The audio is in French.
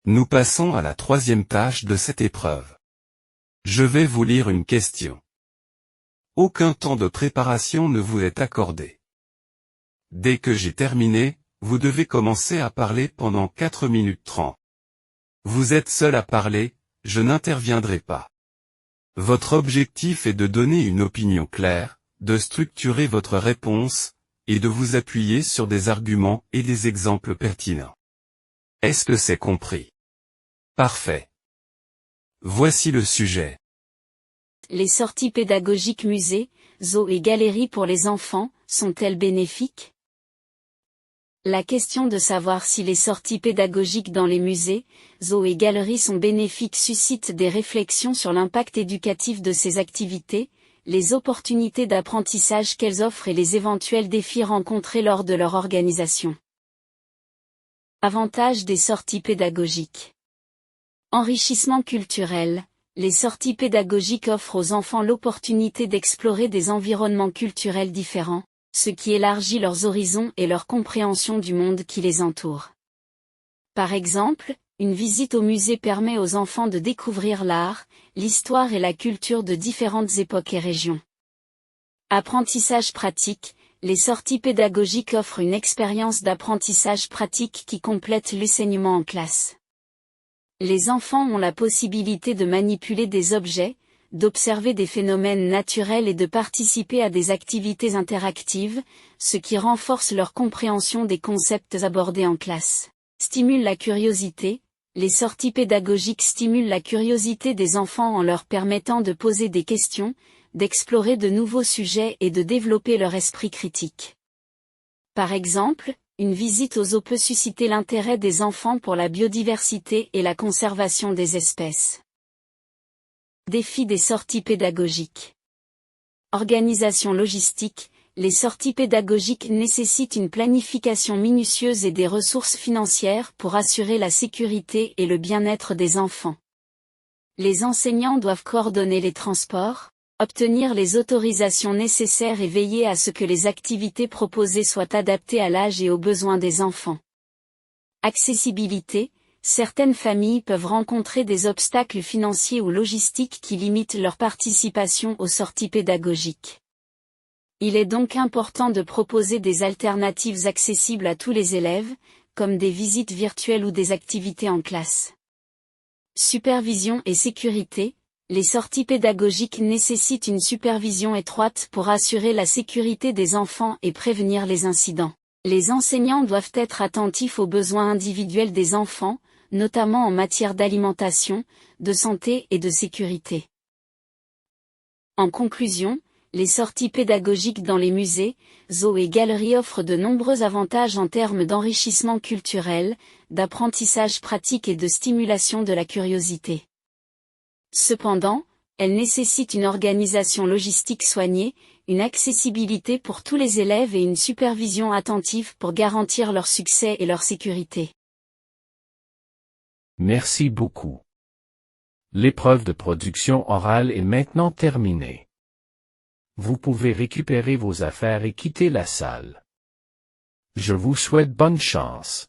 Nous passons à la troisième tâche de cette épreuve. Je vais vous lire une question. Aucun temps de préparation ne vous est accordé. Dès que j'ai terminé, vous devez commencer à parler pendant 4 minutes 30. Vous êtes seul à parler, je n'interviendrai pas. Votre objectif est de donner une opinion claire, de structurer votre réponse, et de vous appuyer sur des arguments et des exemples pertinents. Est-ce que c'est compris? Parfait. Voici le sujet. Les sorties pédagogiques musées, zoos et galeries pour les enfants, sont-elles bénéfiques? La question de savoir si les sorties pédagogiques dans les musées, zoos et galeries sont bénéfiques suscite des réflexions sur l'impact éducatif de ces activités, les opportunités d'apprentissage qu'elles offrent et les éventuels défis rencontrés lors de leur organisation. Avantages des sorties pédagogiques. Enrichissement culturel. Les sorties pédagogiques offrent aux enfants l'opportunité d'explorer des environnements culturels différents, ce qui élargit leurs horizons et leur compréhension du monde qui les entoure. Par exemple, une visite au musée permet aux enfants de découvrir l'art, l'histoire et la culture de différentes époques et régions. Apprentissage pratique. Les sorties pédagogiques offrent une expérience d'apprentissage pratique qui complète l'enseignement en classe. Les enfants ont la possibilité de manipuler des objets, d'observer des phénomènes naturels et de participer à des activités interactives, ce qui renforce leur compréhension des concepts abordés en classe. Stimule la curiosité. Les sorties pédagogiques stimulent la curiosité des enfants en leur permettant de poser des questions, d'explorer de nouveaux sujets et de développer leur esprit critique. Par exemple, une visite au zoo peut susciter l'intérêt des enfants pour la biodiversité et la conservation des espèces. Défi des sorties pédagogiques. Organisation logistique. Les sorties pédagogiques nécessitent une planification minutieuse et des ressources financières pour assurer la sécurité et le bien-être des enfants. Les enseignants doivent coordonner les transports, obtenir les autorisations nécessaires et veiller à ce que les activités proposées soient adaptées à l'âge et aux besoins des enfants. Accessibilité. Certaines familles peuvent rencontrer des obstacles financiers ou logistiques qui limitent leur participation aux sorties pédagogiques. Il est donc important de proposer des alternatives accessibles à tous les élèves, comme des visites virtuelles ou des activités en classe. Supervision et sécurité. Les sorties pédagogiques nécessitent une supervision étroite pour assurer la sécurité des enfants et prévenir les incidents. Les enseignants doivent être attentifs aux besoins individuels des enfants, notamment en matière d'alimentation, de santé et de sécurité. En conclusion, les sorties pédagogiques dans les musées, zoos et galeries offrent de nombreux avantages en termes d'enrichissement culturel, d'apprentissage pratique et de stimulation de la curiosité. Cependant, elles nécessitent une organisation logistique soignée, une accessibilité pour tous les élèves et une supervision attentive pour garantir leur succès et leur sécurité. Merci beaucoup. L'épreuve de production orale est maintenant terminée. Vous pouvez récupérer vos affaires et quitter la salle. Je vous souhaite bonne chance.